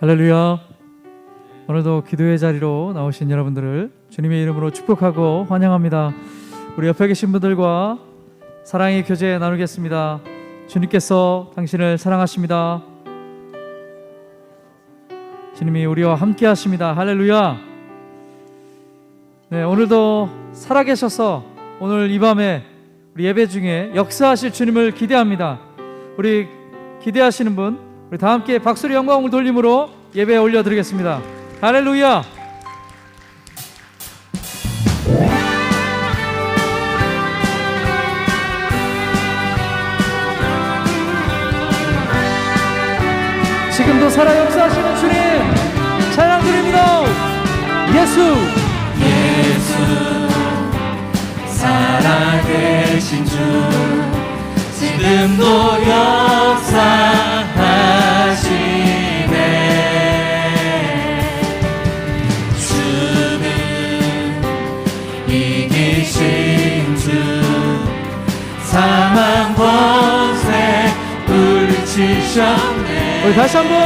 할렐루야. 오늘도 기도의 자리로 나오신 여러분들을 주님의 이름으로 축복하고 환영합니다. 우리 옆에 계신 분들과 사랑의 교제 나누겠습니다. 주님께서 당신을 사랑하십니다. 주님이 우리와 함께 하십니다. 할렐루야. 네, 오늘도 살아계셔서 오늘 이 밤에 우리 예배 중에 역사하실 주님을 기대합니다. 우리 기대하시는 분, 우리 다 함께 박수로 영광을 돌림으로 예배에 올려드리겠습니다. 할렐루야. 지금도 살아 역사하시는 주님 찬양 드립니다. 예수 살아계신 주 지금도 역사하시네. 주는 이기신 주 사망 권세 물리치셨네. 우리 다시 한번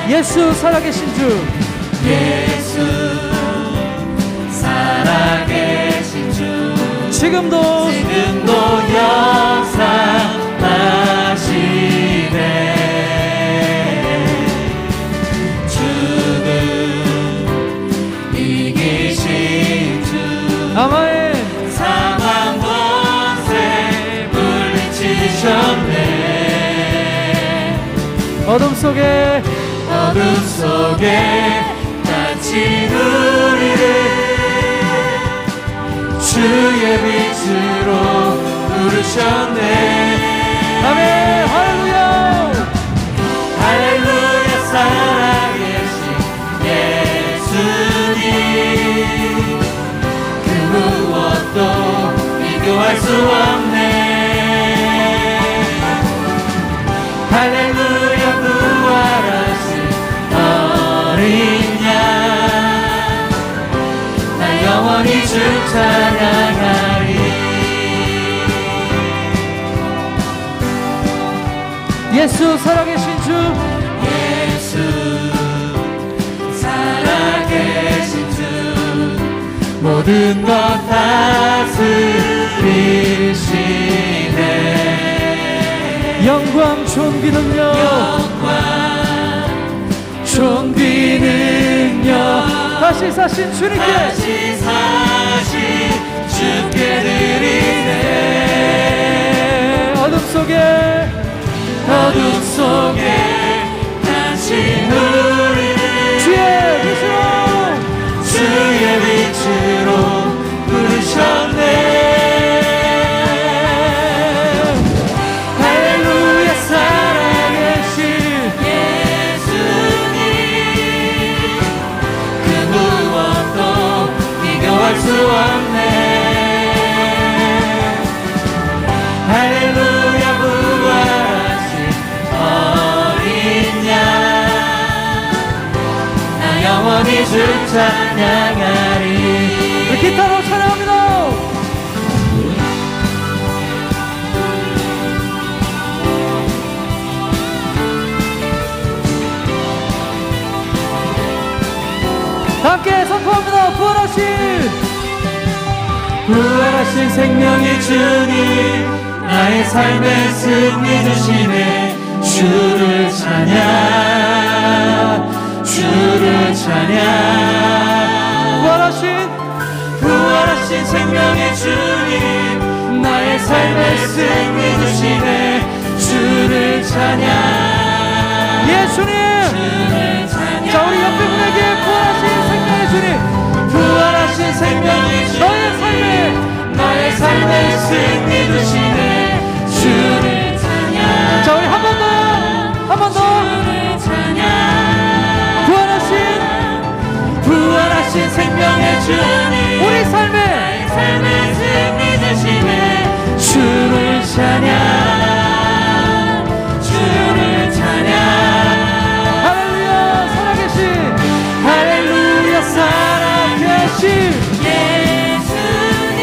예수 살아계신 주 예수 살아계신 주 지금도 역사하시네. 주는 이기신 주 아멘. 사망 권세 물리치셨네. 어둠 속에 갇힌 우리를 주의 빛으로 부르셨네. 아멘. 할렐루야. 할렐루야. 살아계신 예수님 그 무엇도 비교할 수 없네. 할렐루야. 부활하신 어린 양 나 영원히 주 찬양하리. 예수 살아계신 주 예수 살아계신 주 모든 것 다스리시네. 영광 존귀 능력 존귀 능력 다시 사신 주님께 다시 사신 주께 드리네. 어둠 속에 갇힌 우리를 주의 빛으로 부르셨네. 할렐루야. 살아계신 예수님 그 무엇도 비교할 수 없네. 할렐루야. 부활하신 어린 양 나 영원히 주 찬양하리. 우리 기타로 찬양합니다. 함께 선포합니다. 부활하신 생명의 주님 나의 삶의 승리 주시네. 주를 찬양 부활하신 생명의 주님 나의 삶의 승리 주시네. 주를 찬양 예수님. 자, 우리 옆에 분에게 부활하신 생명의 주님 나의 삶의 승리 주시네. 주를 찬양. 자, 우리 한 번 더 부활하신 생명의 주님 우리 삶의 승리 주시네. 주를 찬양. 할렐루야. 살아계신 예수님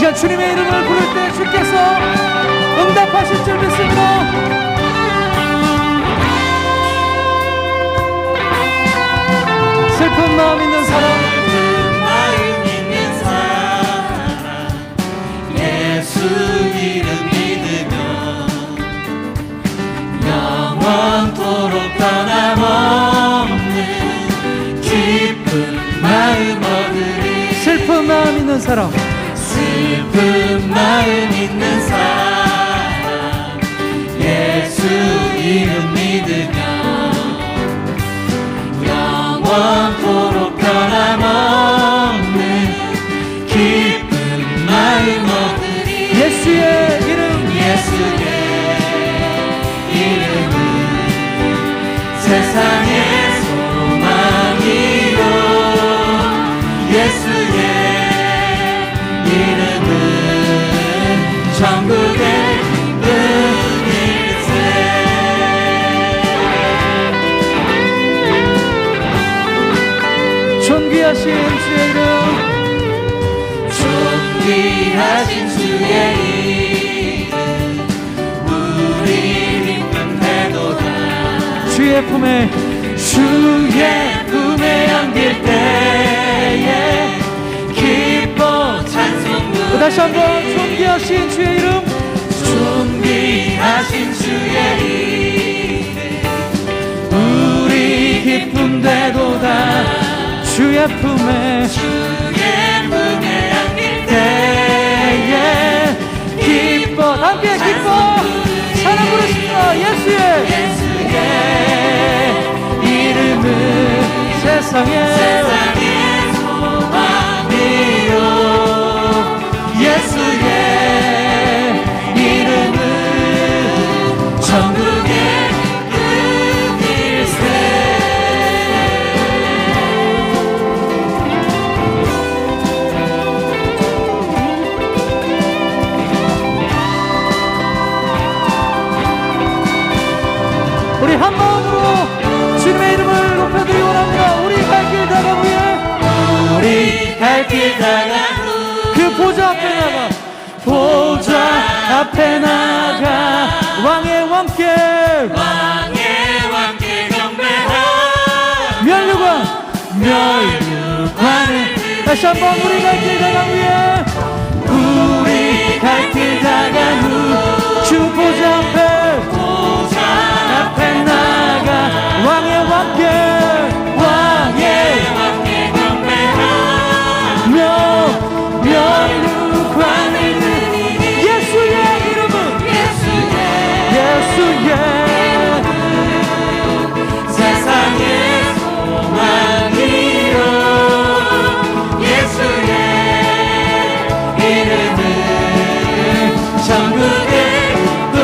시간 주님의 이름을 부를 때 주께서 응답하실 줄 믿습니다. 슬픈 마음 있는 사람, 마음 있는 사람, 예수 이름 믿으며 영원토록 변함없는 기쁜 마음 얻으리. 슬픈 마음 있는 사람, 슬픈 마음 있는 사람, 예수 이름 믿으며 영원토록 변함없는 기쁜 마음 얻으리. 예수의 이름, 예수의 이름은 세상의 소망이요, 예수의 이름은 천국의 기쁨일세. 존귀하신 주의 이름, 존귀하신 주의 이름 우리 기쁨 되도다. 주의 품에 주의 품에 안길 때에 기뻐 찬송 부르리. 다시 한번 존귀하신 주의 이름, 존귀하신 주의 이름 우리 기쁨 되도다. 주의 품에 주의 품에 안길 때에 기뻐 함께 기뻐 사랑 부르십니다. 예수의 이름은 세상에 소망이요, 예수의 이름은 천국의 꿈일세. 우리 한 마음으로 주님의 이름을 높여드리기 원합니다. 우리 갈 길 다가오에 우리 갈 길 다가 그 보좌 앞에 나가, 보좌 앞에 나가 왕의 왕께 왕의 왕께 경배하며 멸류관을 다시 한번 우리 갈 길 다가오에 우리 갈 길 다간 후 주 보좌 앞에 보좌 앞에 나가 왕의 왕께 왕께 경배하며 멸류관을 예수의 이름은 예수의 세상의 소망이요, 예수의 이름은 천국의 꿈.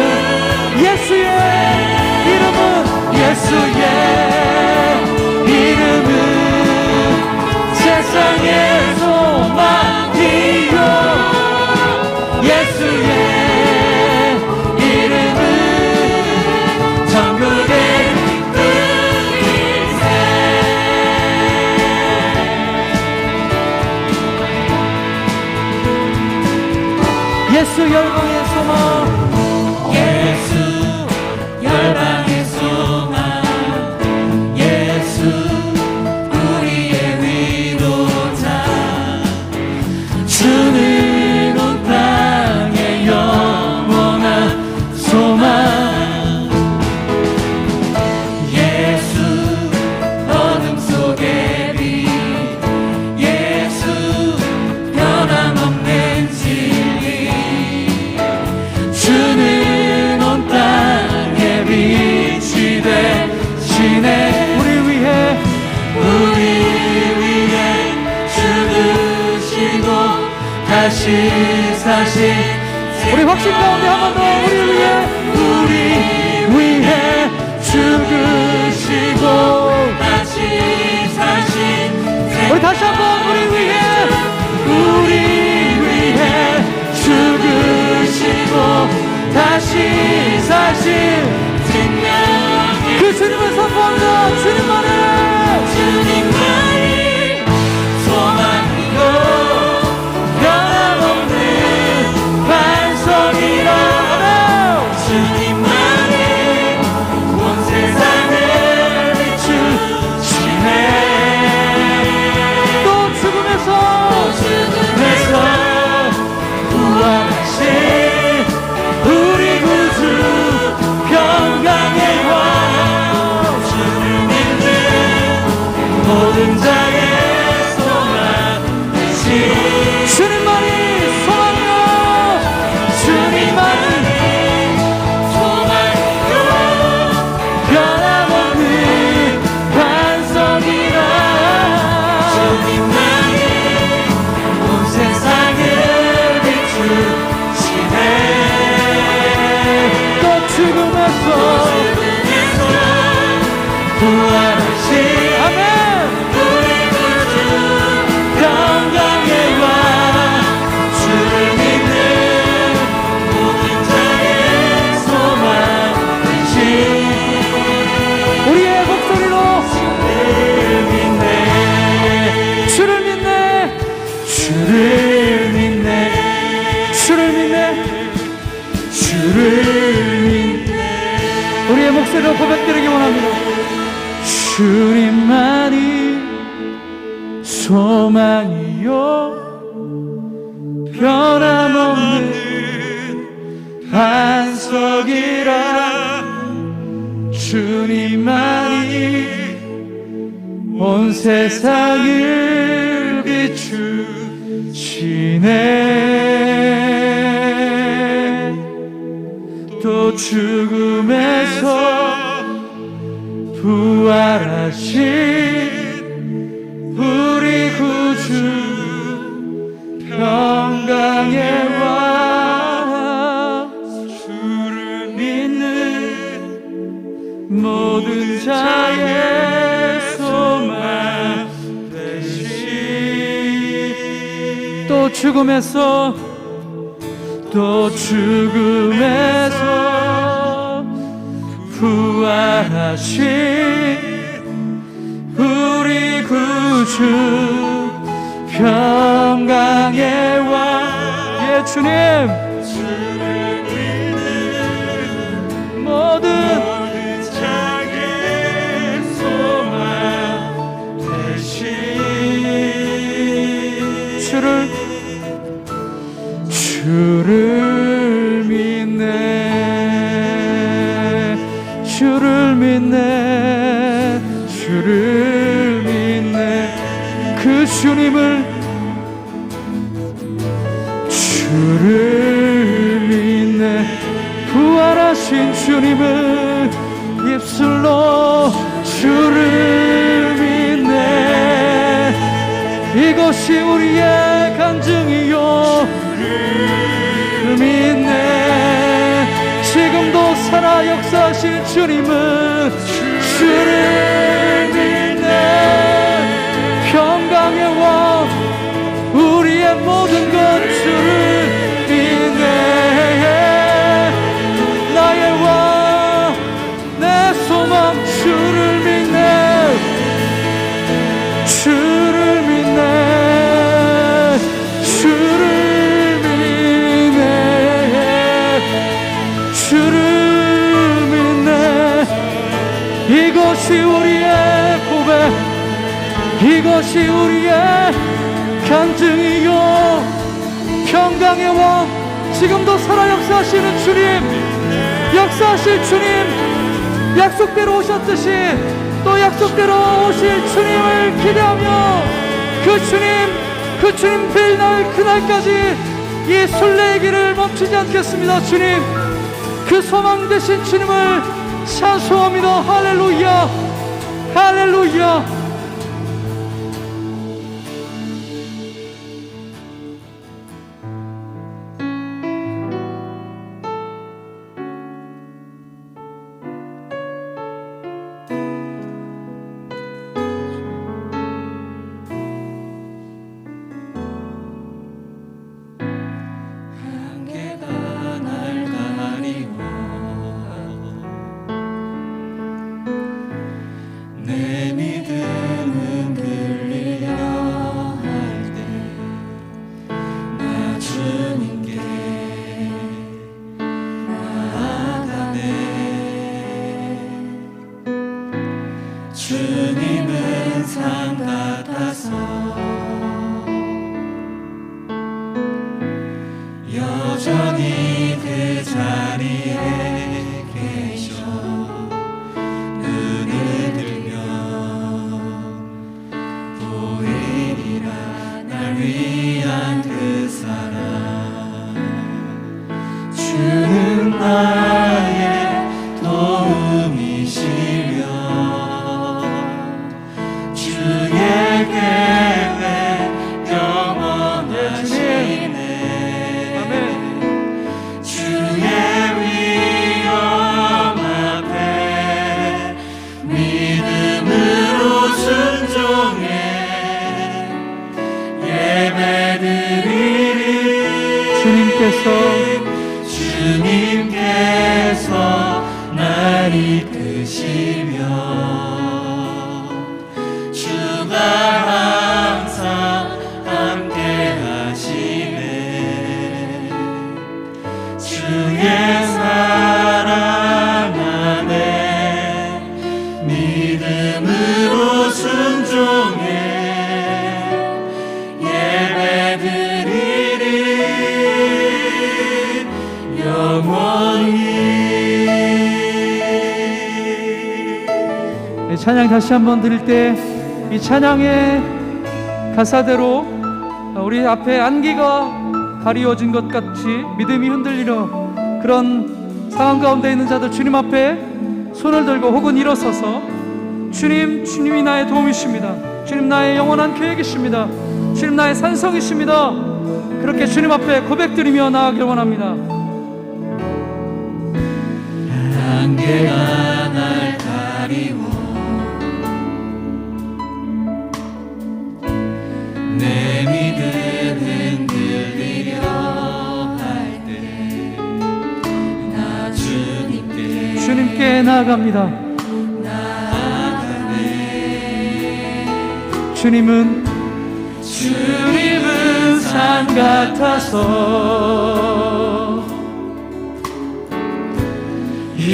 예수의 이름은 예수의 이름은 세상의 소망이요, 예수의 이름은 천국의 꿈일세. 예수 열방의 소망, 예수 열방의 소망, 예수 우리의 위로자. 주는 온 땅의 영원한 소망, 예수 어둠 속의 빛, 예수 변함없는 진리. 주는 온 땅의 빛이 되시네. 우리 위해 죽으시고 다시 사신 우리 확신 가운데 한 번 더 우리 위해 죽으시고 다시 사신 우리 다시 한번 우리 위해 죽으시고 다시 사신 생명의 그 주님을 선포합니다. 주님만의 주님만이 소망이요 변함없는 주님만이 소망이요 변함없는 반석이라 주님만이 온 세상을 비추시네. 또 죽음에서 부활하신 우리 구주 평강의 왕 주를 믿는 모든 자의 소망 되시. 또 죽음에서 부활하신 우리 구주 평강의 왕. 예, 주님 주를 믿는 모든 자의 소망 되신 주를 믿네. 주를 믿네. 주를 믿네. 그 주를 믿네. 부활하신 주님을 입술로 주를 믿네. 이것이 우리의 간증이요 주를 믿네. 지금도 살아 역사하신 주님은 주를 믿네. 평강의 왕 우리의 모든 것 주를 믿네. 나의 왕 내 소망 주를 믿네. 주를 믿네. 주를 믿네. 주를 믿네. 이것이 우리의 고백, 이것이 우리의 간증이요 평강의 왕 지금도 살아 역사하시는 주님, 역사하실 주님, 약속대로 오셨듯이 또 약속대로 오실 주님을 기대하며 그 주님 뵐 날 그날까지 이 순례의 길을 멈추지 않겠습니다. 주님 그 소망 되신 주님을 찬송합니다. 할렐루야 할렐루야. 주님은 산 같아서 여전히 그 자리에 계셔. 눈을 들면 보이리라 날 위한 그 사랑. 주는 나의 도움이시며 주의 계획 영원하시네. 주의 위엄 앞에 믿음으로 순종해 예배드리리. 주님께서 날 이끄시며 주가 항상 함께 하시네. 주의 사랑 안에 믿음을 찬양 다시 한번 드릴 때 이 찬양의 가사대로 우리 앞에 안개가 가리워진 것 같이 믿음이 흔들리는 그런 상황 가운데 있는 자들, 주님 앞에 손을 들고 혹은 일어서서 주님, 주님이 나의 도움이십니다. 주님 나의 영원한 계획이십니다. 주님 나의 산성이십니다. 그렇게 주님 앞에 고백드리며 나아가길 원합니다. 안개가 날 가리고 내 믿음 흔들리려 할 때 나 주님께 나아갑니다. 주님은 산 같아서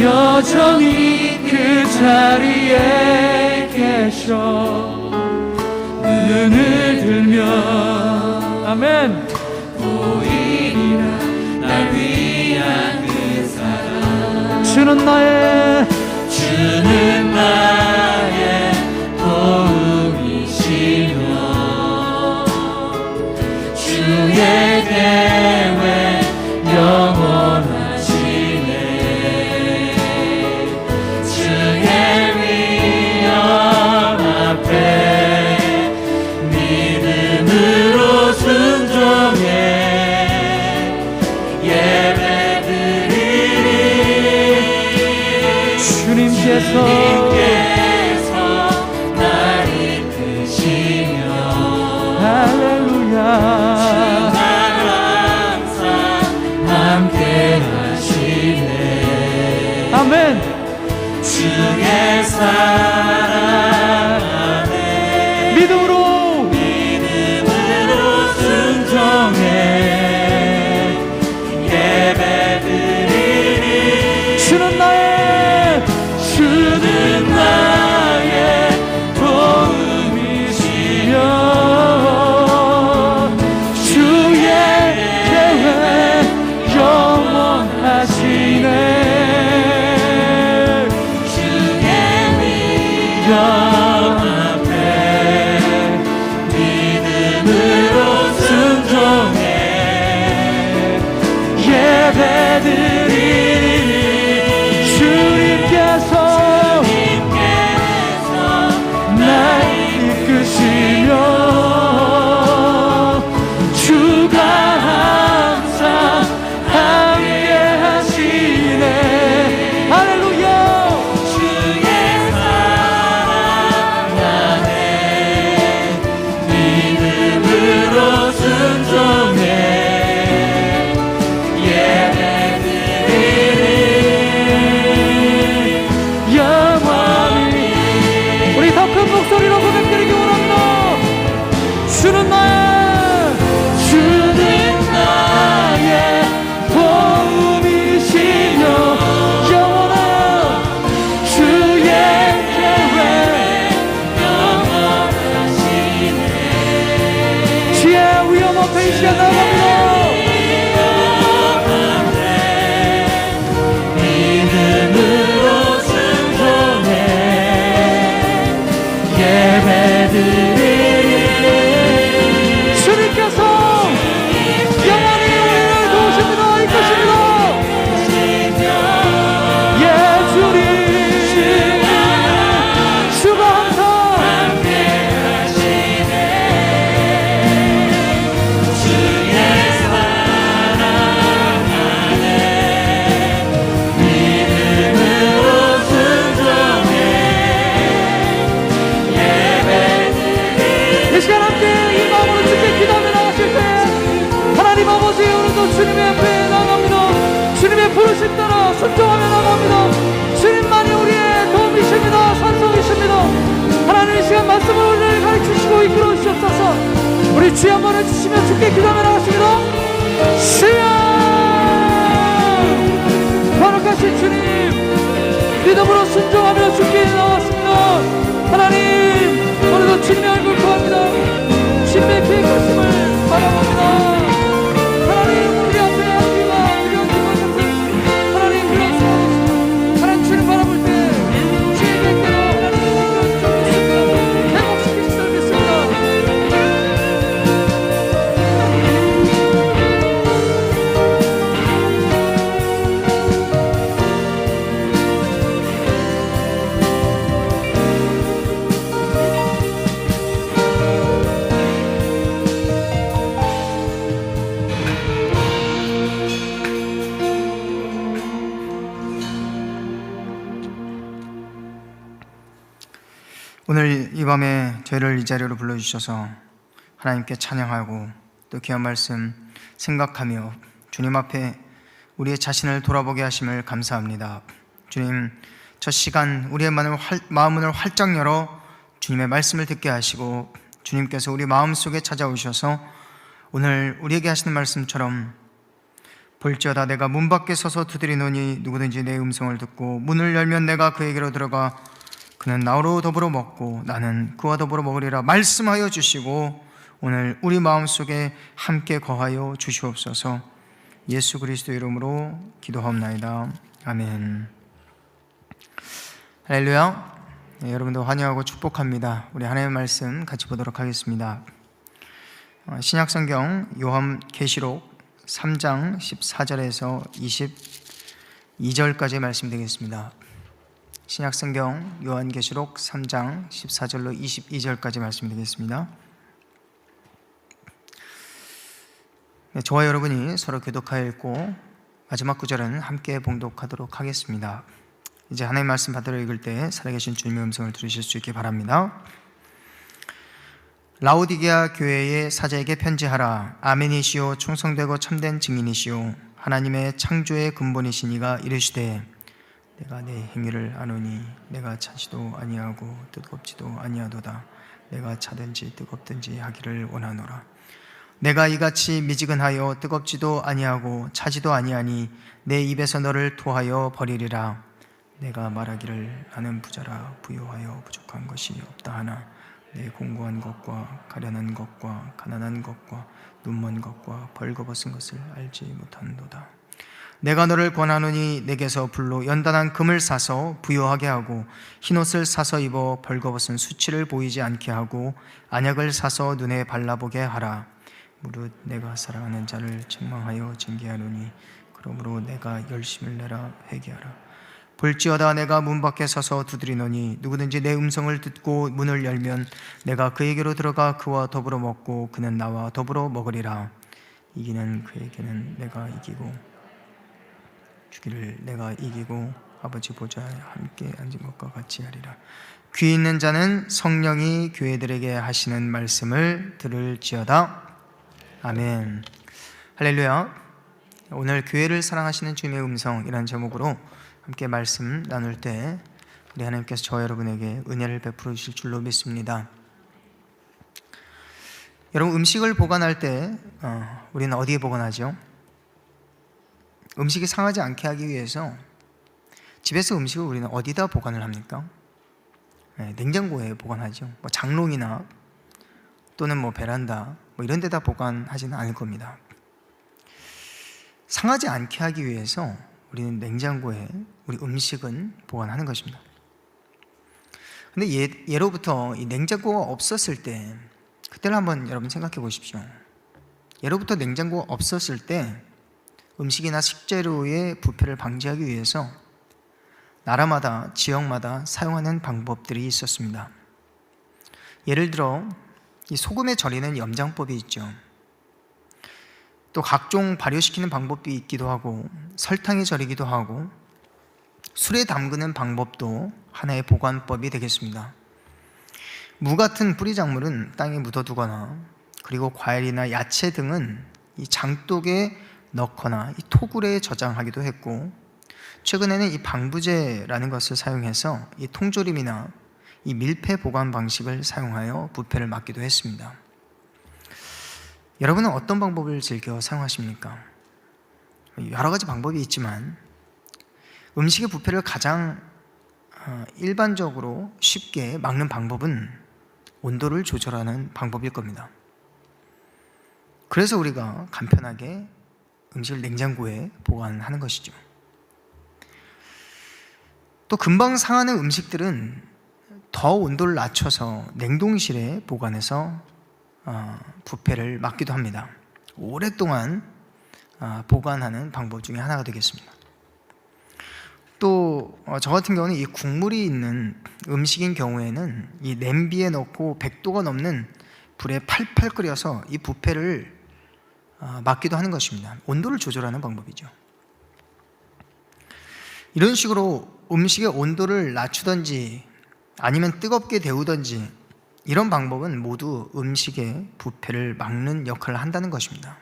여전히 그 자리에 계셔 눈을 들면 아멘. 보이리라 날 위한 그 사랑 주는 나의 도움이시며 주의 계획 영원하시네 주의 위엄 앞에 믿음으로 순종해 예배드리리 주님께서 날 이끄시며 할렐루야 아멘. 주의 사랑 안에 믿음으로 순종해 예배드리리 주는 나의 도움이시며 주의 계획 영원하시네 앞에 믿음으로 순종해 예배드리리 주님께서 날 이끄시며 주가 항상 함께 하시네 할렐루야 주는 나의 도움이시며 영원한 주의 계획 영원하시네 주의 위엄 앞에 이 시간 나아갑니다 믿음으로 순종해 예배드리 주님의 앞에 나갑니다. 주님의 부르심 따라 순종하며 나갑니다. 주님만이 우리의 도움이십니다. 산성이십니다. 하나님 이 시간 말씀을 우리를 가르치시고 이끌어 주시옵소서. 우리 주여 한번 해주시며 주께 기도하며 나가십니다. 주여 거룩하신 주님 믿음으로 순종하며 주께 나왔습니다. 하나님 오늘도 주님의 얼굴 구합니다. 주님의 계획하심을 바라봅니다. 주님 바라볼 때 주의 뵙기로 하나님 이 밤에 저희를 이 자리로 불러주셔서 하나님께 찬양하고 또 귀한 말씀 생각하며 주님 앞에 우리의 자신을 돌아보게 하심을 감사합니다. 주님, 첫 시간 우리의 마음문을 활짝 열어 주님의 말씀을 듣게 하시고 주님께서 우리 마음속에 찾아오셔서 오늘 우리에게 하시는 말씀처럼 볼지어다 내가 문 밖에 서서 두드리노니 누구든지 내 음성을 듣고 문을 열면 내가 그에게로 들어가 그는 나로 더불어 먹고 나는 그와 더불어 먹으리라 말씀하여 주시고 오늘 우리 마음속에 함께 거하여 주시옵소서. 예수 그리스도 이름으로 기도하옵나이다. 아멘. 할렐루야. 네, 여러분도 환영하고 축복합니다. 우리 하나님의 말씀 같이 보도록 하겠습니다. 신약성경 요한계시록 3장 14절에서 22절까지의 말씀 되겠습니다. 신약성경 요한계시록 3장 14절로 22절까지 말씀 되겠습니다. 네, 저와 여러분이 서로 교독하여 읽고 마지막 구절은 함께 봉독하도록 하겠습니다. 이제 하나님의 말씀 받들어 읽을 때 살아계신 주님의 음성을 들으실 수 있기 바랍니다. 라오디게아 교회의 사자에게 편지하라. 아멘이시오 충성되고 참된 증인이시오 하나님의 창조의 근본이신 이가 이르시되 내가 내 행위를 아노니 내가 차지도 아니하고 뜨겁지도 아니하도다. 내가 차든지 뜨겁든지 하기를 원하노라. 내가 이같이 미지근하여 뜨겁지도 아니하고 차지도 아니하니 내 입에서 너를 토하여 버리리라. 내가 말하기를 나는 부자라 부요하여 부족한 것이 없다 하나 내 공고한 것과 가련한 것과 가난한 것과 눈먼 것과 벌거벗은 것을 알지 못한도다. 내가 너를 권하노니 내게서 불로 연단한 금을 사서 부요하게 하고 흰옷을 사서 입어 벌거벗은 수치를 보이지 않게 하고 안약을 사서 눈에 발라보게 하라. 무릇 내가 사랑하는 자를 책망하여 징계하노니 그러므로 내가 열심을 내라 회개하라. 볼지어다 내가 문 밖에 서서 두드리노니 누구든지 내 음성을 듣고 문을 열면 내가 그에게로 들어가 그와 더불어 먹고 그는 나와 더불어 먹으리라. 이기는 그에게는 내가 이기고 주기를 내가 이기고 아버지 보좌에 함께 앉은 것과 같이 하리라. 귀 있는 자는 성령이 교회들에게 하시는 말씀을 들을지어다. 아멘. 할렐루야. 오늘 교회를 사랑하시는 주님의 음성이라는 제목으로 함께 말씀 나눌 때 우리 하나님께서 저와 여러분에게 은혜를 베풀어 주실 줄로 믿습니다. 여러분, 음식을 보관할 때 우리는 어디에 보관하죠? 음식이 상하지 않게 하기 위해서 집에서 음식을 우리는 어디다 보관을 합니까? 냉장고에 보관하죠. 뭐 장롱이나 또는 뭐 베란다 이런 데다 보관하지는 않을 겁니다. 상하지 않게 하기 위해서 우리는 냉장고에 우리 음식은 보관하는 것입니다. 근데 예로부터 이 냉장고가 없었을 때 그때를 한번 여러분 생각해 보십시오. 예로부터 냉장고가 없었을 때 음식이나 식재료의 부패를 방지하기 위해서 나라마다 지역마다 사용하는 방법들이 있었습니다. 예를 들어 이 소금에 절이는 염장법이 있죠. 또 각종 발효시키는 방법이 있기도 하고 설탕에 절이기도 하고 술에 담그는 방법도 하나의 보관법이 되겠습니다. 무 같은 뿌리작물은 땅에 묻어두거나 그리고 과일이나 야채 등은 이 장독에 넣거나 이 토굴에 저장하기도 했고 최근에는 이 방부제라는 것을 사용해서 이 통조림이나 이 밀폐 보관 방식을 사용하여 부패를 막기도 했습니다. 여러분은 어떤 방법을 즐겨 사용하십니까? 여러 가지 방법이 있지만 음식의 부패를 가장 일반적으로 쉽게 막는 방법은 온도를 조절하는 방법일 겁니다. 그래서 우리가 간편하게 음식을 냉장고에 보관하는 것이죠. 또 금방 상하는 음식들은 더 온도를 낮춰서 냉동실에 보관해서 부패를 막기도 합니다. 오랫동안 보관하는 방법 중에 하나가 되겠습니다. 또 저 같은 경우는 이 국물이 있는 음식인 경우에는 이 냄비에 넣고 100도가 넘는 불에 팔팔 끓여서 이 부패를 막기도 하는 것입니다. 온도를 조절하는 방법이죠. 이런 식으로 음식의 온도를 낮추든지 아니면 뜨겁게 데우든지 이런 방법은 모두 음식의 부패를 막는 역할을 한다는 것입니다.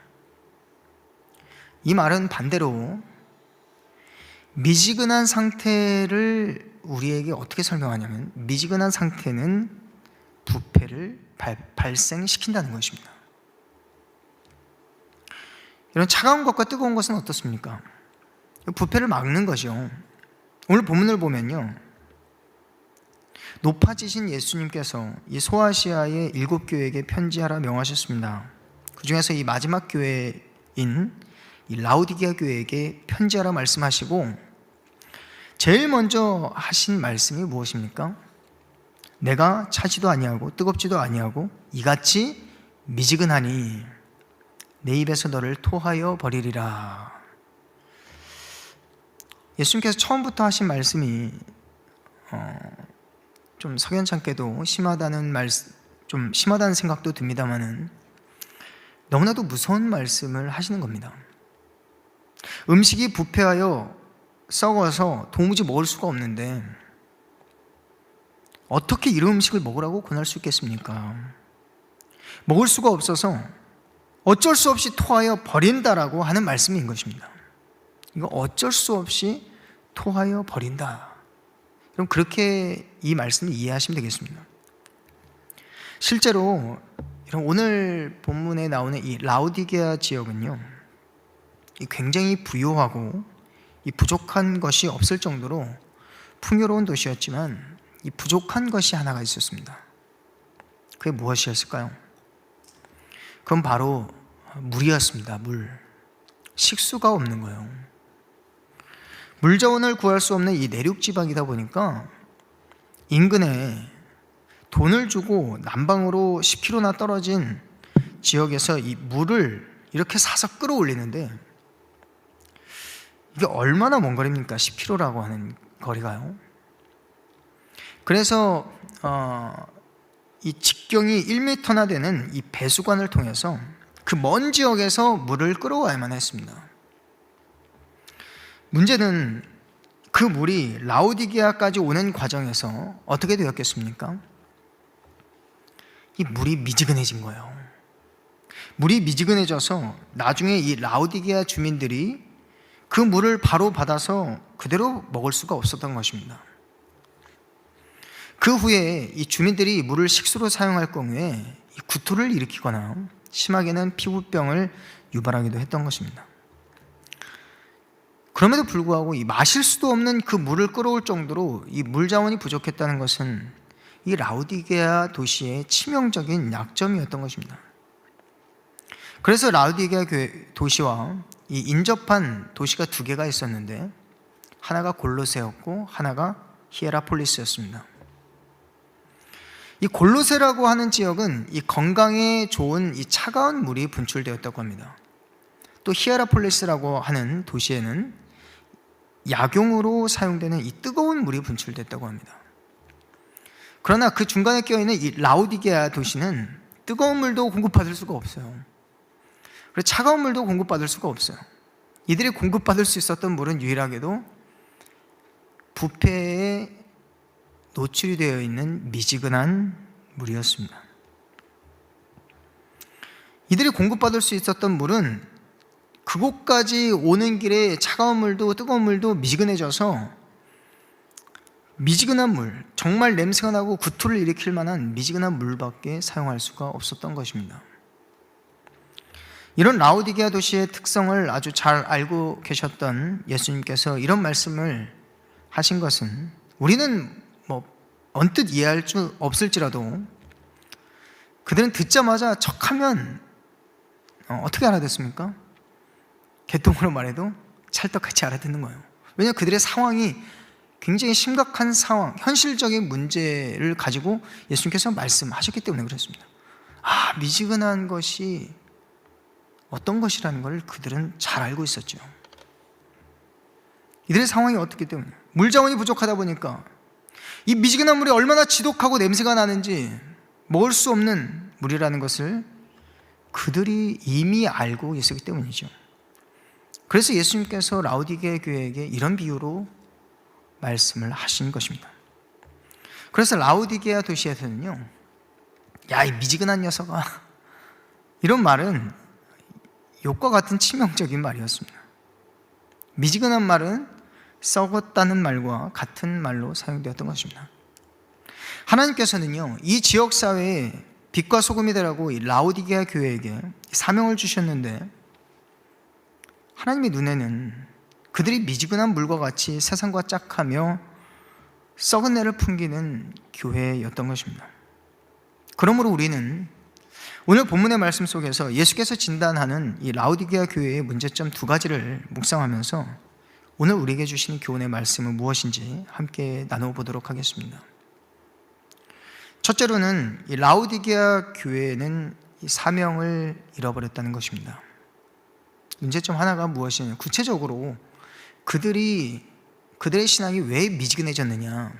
이 말은 반대로 미지근한 상태를 우리에게 어떻게 설명하냐면, 미지근한 상태는 부패를 발생시킨다는 것입니다. 이런 차가운 것과 뜨거운 것은 어떻습니까? 부패를 막는 것이요. 오늘 본문을 보면요, 높아지신 예수님께서 이 소아시아의 7교회에게 편지하라 명하셨습니다. 그 중에서 이 마지막 교회인 이 라오디게아 교회에게 편지하라 말씀하시고, 제일 먼저 하신 말씀이 무엇입니까? 내가 차지도 아니하고 뜨겁지도 아니하고 이같이 미지근하니 내 입에서 너를 토하여 버리리라. 예수님께서 처음부터 하신 말씀이 좀 석연찮게도 좀 심하다는 생각도 듭니다만은 너무나도 무서운 말씀을 하시는 겁니다. 음식이 부패하여 썩어서 도무지 먹을 수가 없는데 어떻게 이런 음식을 먹으라고 권할 수 있겠습니까? 먹을 수가 없어서 어쩔 수 없이 토하여 버린다라고 하는 말씀인 것입니다. 이거 어쩔 수 없이 토하여 버린다. 그럼 그렇게 이 말씀을 이해하시면 되겠습니다. 실제로 오늘 본문에 나오는 이 라오디게아 지역은요, 굉장히 부유하고 이 부족한 것이 없을 정도로 풍요로운 도시였지만 이 부족한 것이 하나가 있었습니다. 그게 무엇이었을까요? 그건 바로 물이었습니다. 물. 식수가 없는 거예요. 물 자원을 구할 수 없는 이 내륙 지방이다 보니까 인근에 돈을 주고 남방으로 10km나 떨어진 지역에서 이 물을 이렇게 사서 끌어올리는데, 이게 얼마나 먼 거리입니까? 10km라고 하는 거리가요. 그래서 이 직경이 1m나 되는 이 배수관을 통해서 그 먼 지역에서 물을 끌어와야만 했습니다. 문제는 그 물이 라오디게아까지 오는 과정에서 어떻게 되었겠습니까? 이 물이 미지근해진 거예요. 물이 미지근해져서 나중에 이 라오디게아 주민들이 그 물을 바로 받아서 그대로 먹을 수가 없었던 것입니다. 그 후에 이 주민들이 물을 식수로 사용할 경우에 이 구토를 일으키거나 심하게는 피부병을 유발하기도 했던 것입니다. 그럼에도 불구하고 이 마실 수도 없는 그 물을 끌어올 정도로 이 물 자원이 부족했다는 것은 이 라오디게아 도시의 치명적인 약점이었던 것입니다. 그래서 라오디게아 도시와 이 인접한 도시가 두 개가 있었는데, 하나가 골로새였고 하나가 히에라폴리스였습니다. 이 골로새라고 하는 지역은 이 건강에 좋은 이 차가운 물이 분출되었다고 합니다. 또 히에라폴리스라고 하는 도시에는 약용으로 사용되는 이 뜨거운 물이 분출됐다고 합니다. 그러나 그 중간에 껴있는 이 라오디게아 도시는 뜨거운 물도 공급받을 수가 없어요. 그리고 차가운 물도 공급받을 수가 없어요. 이들이 공급받을 수 있었던 물은 유일하게도 부패에 노출이 되어 있는 미지근한 물이었습니다. 이들이 공급받을 수 있었던 물은 그곳까지 오는 길에 차가운 물도 뜨거운 물도 미지근해져서 미지근한 물, 정말 냄새가 나고 구토를 일으킬 만한 미지근한 물밖에 사용할 수가 없었던 것입니다. 이런 라오디게아 도시의 특성을 아주 잘 알고 계셨던 예수님께서 이런 말씀을 하신 것은, 우리는 언뜻 이해할 수 없을지라도 그들은 듣자마자 척하면 어떻게 알아듣습니까? 개똥으로 말해도 찰떡같이 알아듣는 거예요. 왜냐하면 그들의 상황이 굉장히 심각한 상황, 현실적인 문제를 가지고 예수님께서 말씀하셨기 때문에 그렇습니다. 미지근한 것이 어떤 것이라는 걸 그들은 잘 알고 있었죠. 이들의 상황이 어떻기 때문에, 물 자원이 부족하다 보니까 이 미지근한 물이 얼마나 지독하고 냄새가 나는지, 먹을 수 없는 물이라는 것을 그들이 이미 알고 있었기 때문이죠. 그래서 예수님께서 라오디게아 교회에게 이런 비유로 말씀을 하신 것입니다. 그래서 라오디게아 도시에서는요, 야, 이 미지근한 녀석아. 이런 말은 욕과 같은 치명적인 말이었습니다. 미지근한 말은 썩었다는 말과 같은 말로 사용되었던 것입니다. 하나님께서는요, 이 지역사회에 빛과 소금이 되라고 이 라오디게아 교회에게 사명을 주셨는데, 하나님의 눈에는 그들이 미지근한 물과 같이 세상과 짝하며 썩은 내를 풍기는 교회였던 것입니다. 그러므로 우리는 오늘 본문의 말씀 속에서 예수께서 진단하는 이 라오디게아 교회의 문제점 두 가지를 묵상하면서 오늘 우리에게 주시는 교훈의 말씀은 무엇인지 함께 나눠보도록 하겠습니다. 첫째로는 이 라오디게아 교회는 이 사명을 잃어버렸다는 것입니다. 문제점 하나가 무엇이냐, 구체적으로 그들의 신앙이 왜 미지근해졌느냐,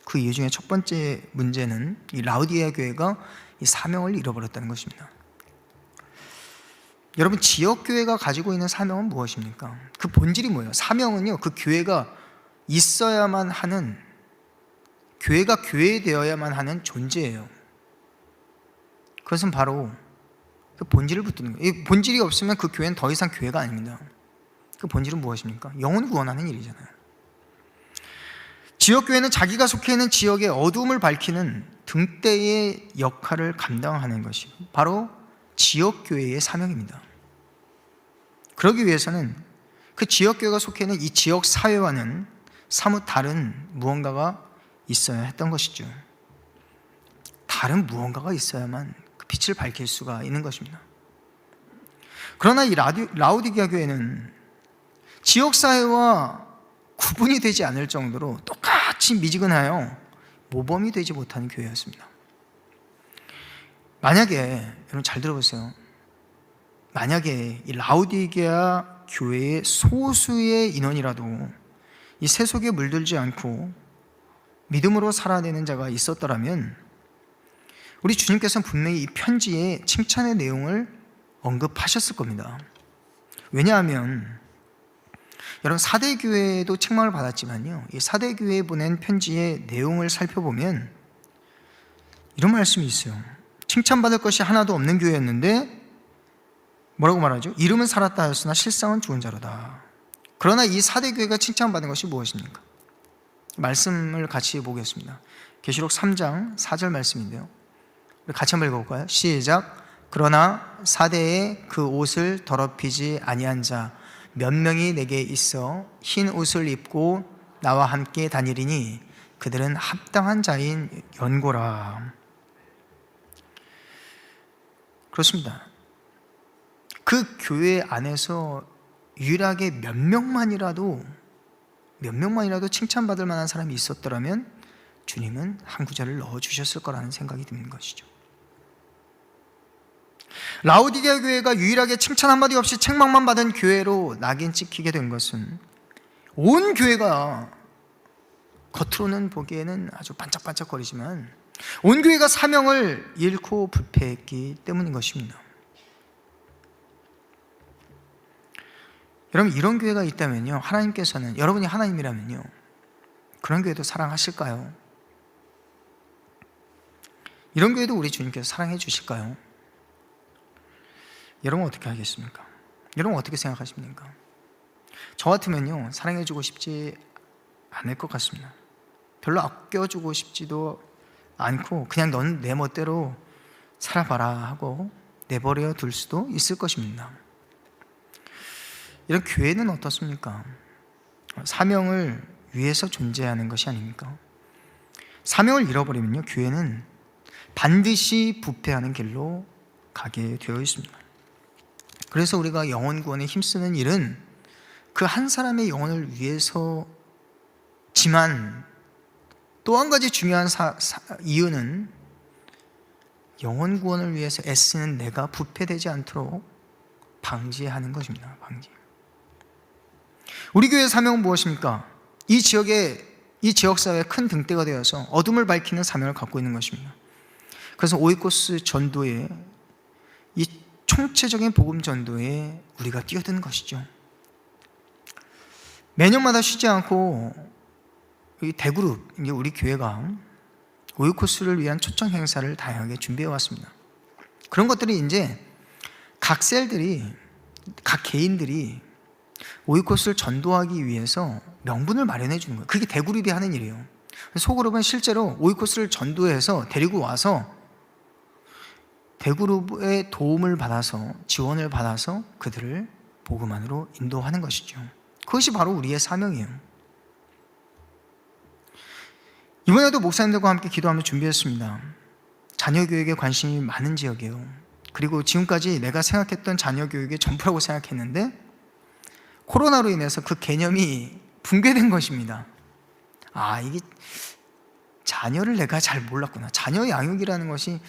그 이유 중에 첫 번째 문제는 이 라오디게아 교회가 이 사명을 잃어버렸다는 것입니다. 여러분, 지역교회가 가지고 있는 사명은 무엇입니까? 그 본질이 뭐예요? 사명은요, 그 교회가 있어야만 하는, 교회가 교회되어야만 하는 존재예요. 그것은 바로 그 본질을 붙드는 거예요. 이 본질이 없으면 그 교회는 더 이상 교회가 아닙니다. 그 본질은 무엇입니까? 영혼 구원하는 일이잖아요. 지역교회는 자기가 속해 있는 지역의 어두움을 밝히는 등대의 역할을 감당하는 것이 바로 지역교회의 사명입니다. 그러기 위해서는 그 지역교회가 속해 있는 이 지역사회와는 사뭇 다른 무언가가 있어야 했던 것이죠. 다른 무언가가 있어야만 그 빛을 밝힐 수가 있는 것입니다. 그러나 이 라오디게아 교회는 지역사회와 구분이 되지 않을 정도로 똑같이 미지근하여 모범이 되지 못하는 교회였습니다. 만약에, 여러분 잘 들어보세요. 만약에 이 라오디게아 교회의 소수의 인원이라도 이 세속에 물들지 않고 믿음으로 살아내는 자가 있었더라면 우리 주님께서는 분명히 이 편지에 칭찬의 내용을 언급하셨을 겁니다. 왜냐하면 여러분, 사대교회도 책망을 받았지만요, 이 사대교회에 보낸 편지의 내용을 살펴보면 이런 말씀이 있어요. 칭찬받을 것이 하나도 없는 교회였는데 뭐라고 말하죠? 이름은 살았다 하였으나 실상은 죽은 자로다. 그러나 이 사대교회가 칭찬받은 것이 무엇입니까? 말씀을 같이 보겠습니다. 계시록 3장 4절 말씀인데요, 우리 같이 한번 읽어볼까요? 시작. 그러나 사대에 그 옷을 더럽히지 아니한 자 몇 명이 내게 있어 흰 옷을 입고 나와 함께 다니리니 그들은 합당한 자인 연고라. 그렇습니다. 그 교회 안에서 유일하게 몇 명만이라도 칭찬받을 만한 사람이 있었더라면 주님은 한 구절을 넣어주셨을 거라는 생각이 드는 것이죠. 라오디게아 교회가 유일하게 칭찬 한마디 없이 책망만 받은 교회로 낙인 찍히게 된 것은 온 교회가 겉으로는 보기에는 아주 반짝반짝거리지만 온 교회가 사명을 잃고 불패했기 때문인 것입니다. 여러분, 이런 교회가 있다면요, 하나님께서는, 여러분이 하나님이라면요, 그런 교회도 사랑하실까요? 이런 교회도 우리 주님께서 사랑해 주실까요? 여러분 어떻게 하겠습니까? 여러분 어떻게 생각하십니까? 저 같으면요, 사랑해주고 싶지 않을 것 같습니다. 별로 아껴주고 싶지도 않고 그냥 넌 내 멋대로 살아봐라 하고 내버려 둘 수도 있을 것입니다. 이런 교회는 어떻습니까? 사명을 위해서 존재하는 것이 아닙니까? 사명을 잃어버리면요, 교회는 반드시 부패하는 길로 가게 되어 있습니다. 그래서 우리가 영혼 구원에 힘쓰는 일은 그 한 사람의 영혼을 위해서지만 또 한 가지 중요한 이유는 영혼 구원을 위해서 애쓰는 내가 부패되지 않도록 방지하는 것입니다. 방지. 우리 교회의 사명은 무엇입니까? 이 지역사회의 큰 등대가 되어서 어둠을 밝히는 사명을 갖고 있는 것입니다. 그래서 오이코스 전도에, 이 총체적인 복음 전도에 우리가 뛰어드는 것이죠. 매년마다 쉬지 않고 이 대그룹, 이제 우리 교회가 오이코스를 위한 초청 행사를 다양하게 준비해 왔습니다. 그런 것들이 이제 각 셀들이, 각 개인들이 오이코스를 전도하기 위해서 명분을 마련해 주는 거예요. 그게 대그룹이 하는 일이에요. 소그룹은 실제로 오이코스를 전도해서 데리고 와서 대그룹의 도움을 받아서, 지원을 받아서 그들을 복음 안으로 인도하는 것이죠. 그것이 바로 우리의 사명이에요. 이번에도 목사님들과 함께 기도하며 준비했습니다. 자녀교육에 관심이 많은 지역이에요. 그리고 지금까지 내가 생각했던 자녀교육의 전부라고 생각했는데 코로나로 인해서 그 개념이 붕괴된 것입니다. 이게 자녀를 내가 잘 몰랐구나. 자녀 양육이라는 것이